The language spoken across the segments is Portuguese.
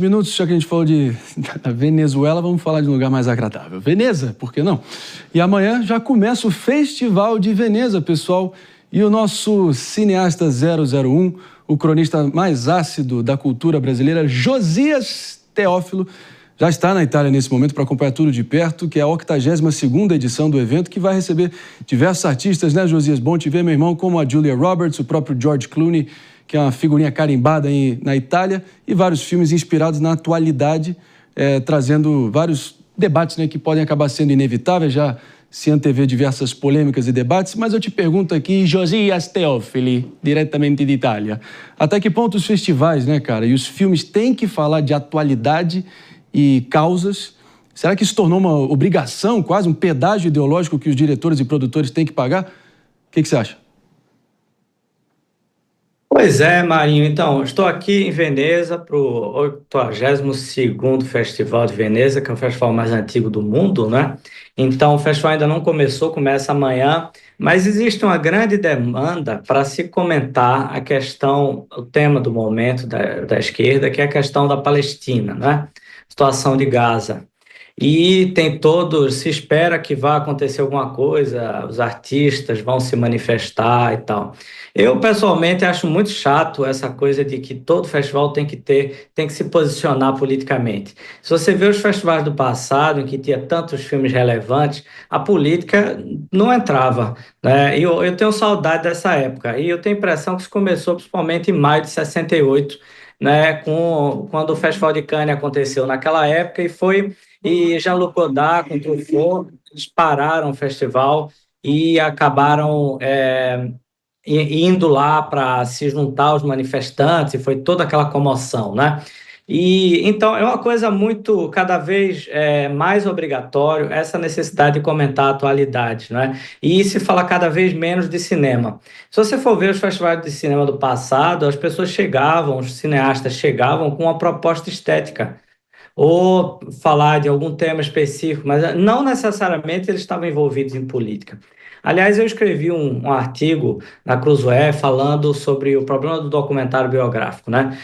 Minutos, já que a gente falou da Venezuela, vamos falar de um lugar mais agradável. Veneza, por que não? E amanhã já começa o Festival de Veneza, pessoal. E o nosso cineasta 001, o cronista mais ácido da cultura brasileira, Josias Teófilo, já está na Itália nesse momento para acompanhar tudo de perto, que é a 82ª edição do evento, que vai receber diversos artistas, né, Josias? Bom te ver, meu irmão, como a Julia Roberts, o próprio George Clooney, que é uma figurinha carimbada na Itália, e vários filmes inspirados na atualidade, trazendo vários debates, né, que podem acabar sendo inevitáveis, já se antevê diversas polêmicas e debates, mas eu te pergunto aqui, Josias Teófili, diretamente de Itália, até que ponto os festivais, né, cara, e os filmes têm que falar de atualidade e causas? Será que isso tornou uma obrigação, quase um pedágio ideológico que os diretores e produtores têm que pagar? O que você acha? Pois é, Marinho. Então, estou aqui em Veneza para o 82º Festival de Veneza, que é o festival mais antigo do mundo, né? Então, o festival ainda não começou, começa amanhã, mas existe uma grande demanda para se comentar a questão, o tema do momento da esquerda, que é a questão da Palestina, né? Situação de Gaza. E se espera que vá acontecer alguma coisa, os artistas vão se manifestar e tal. Eu, pessoalmente, acho muito chato essa coisa de que todo festival tem que se posicionar politicamente. Se você vê os festivais do passado, em que tinha tantos filmes relevantes, a política não entrava, né? E eu tenho saudade dessa época. E eu tenho a impressão que isso começou principalmente em maio de 68, né? Quando o Festival de Cannes aconteceu naquela época, e Jean-Luc Godard com Truffaut, eles pararam o festival e acabaram indo lá para se juntar aos manifestantes, e foi toda aquela comoção, né? E então é uma coisa cada vez mais obrigatório essa necessidade de comentar a atualidade, né? E se fala cada vez menos de cinema. Se você for ver os festivais de cinema do passado, os cineastas chegavam com uma proposta estética, ou falar de algum tema específico, mas não necessariamente eles estavam envolvidos em política. Aliás, eu escrevi um artigo na Cruzoé falando sobre o problema do documentário biográfico, né?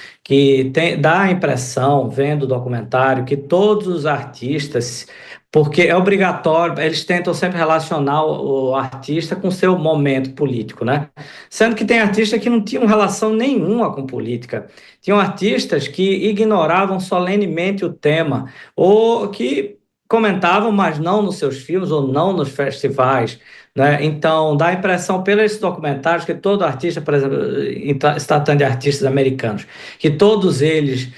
Dá a impressão, vendo o documentário, que todos os artistas, porque é obrigatório, eles tentam sempre relacionar o artista com o seu momento político, né? Sendo que tem artistas que não tinham relação nenhuma com política. Tinham artistas que ignoravam solenemente o tema, ou que comentavam, mas não nos seus filmes ou não nos festivais, né? Então, dá a impressão, pelos documentários, que todo artista, por exemplo, se tratando de artistas americanos, que todos eles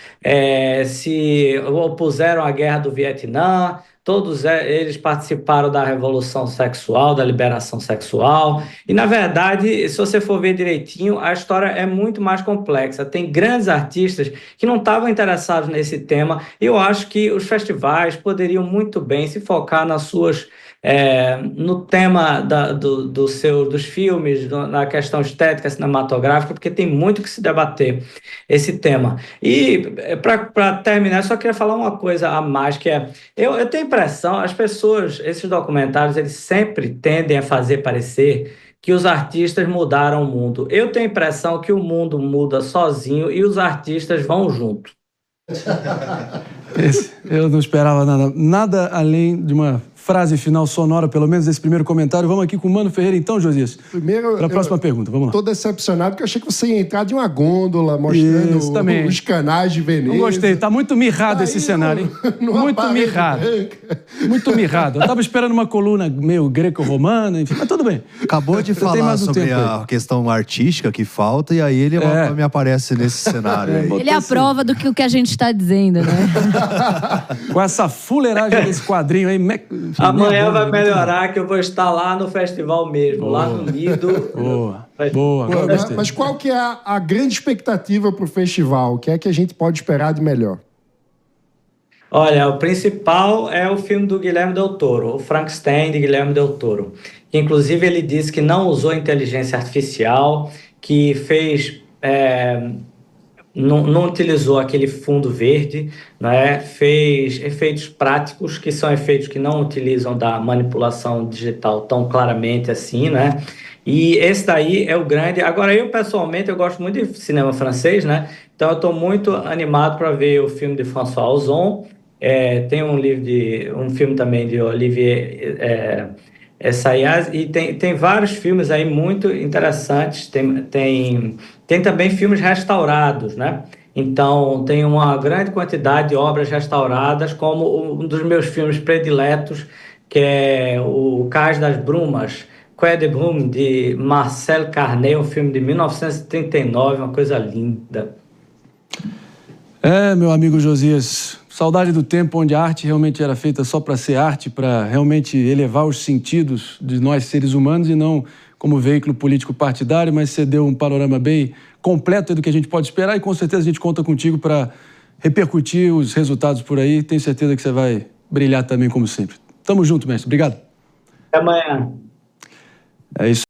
se opuseram à guerra do Vietnã, todos eles participaram da revolução sexual, da liberação sexual. E, na verdade, se você for ver direitinho, a história é muito mais complexa. Tem grandes artistas que não estavam interessados nesse tema. E eu acho que os festivais poderiam muito bem se focar no tema dos filmes, na questão estética, cinematográfica, porque tem muito que se debater esse tema. E, para terminar, eu só queria falar uma coisa a mais, que eu tenho a impressão, esses documentários, eles sempre tendem a fazer parecer que os artistas mudaram o mundo. Eu tenho a impressão que o mundo muda sozinho e os artistas vão junto. Eu não esperava nada além de uma frase final sonora, pelo menos, desse primeiro comentário. Vamos aqui com o Mano Ferreira, então, Josias. Primeiro, para a próxima pergunta, vamos lá. Estou decepcionado porque eu achei que você ia entrar de uma gôndola mostrando os canais de Veneza. Não gostei, tá muito mirrado esse cenário, hein? Muito mirrado. Muito mirrado. Eu estava esperando uma coluna meio greco-romana, enfim, mas tudo bem. Acabou de falar sobre a questão artística que falta, e aí ele me aparece nesse cenário. Ele é a prova do que o que a gente está dizendo, né? Com essa fuleiragem desse quadrinho aí... Amanhã vai melhorar, que eu vou estar lá no festival mesmo, lá no Nido. Boa. Mas qual que é a grande expectativa para o festival? O que é que a gente pode esperar de melhor? Olha, o principal é o filme do Guilherme Del Toro, o Frankenstein de Guilherme Del Toro. Inclusive, ele disse que não usou inteligência artificial, que fez... Não utilizou aquele fundo verde, né? Fez efeitos práticos, que são efeitos que não utilizam da manipulação digital tão claramente assim, né? E esse daí é o grande... Agora, eu pessoalmente, eu gosto muito de cinema francês, né? Então, eu estou muito animado para ver o filme de François Ozon. Tem um filme também de Olivier Assayas, e tem vários filmes aí muito interessantes. Tem também filmes restaurados, né? Então, tem uma grande quantidade de obras restauradas, como um dos meus filmes prediletos, que é o Cais das Brumas, Quai des Brumes, de Marcel Carné, um filme de 1939, uma coisa linda. Meu amigo Josias, saudade do tempo onde a arte realmente era feita só para ser arte, para realmente elevar os sentidos de nós seres humanos e não como veículo político partidário, mas você deu um panorama bem completo do que a gente pode esperar e com certeza a gente conta contigo para repercutir os resultados por aí. Tenho certeza que você vai brilhar também como sempre. Tamo junto, mestre. Obrigado. Até amanhã. É isso.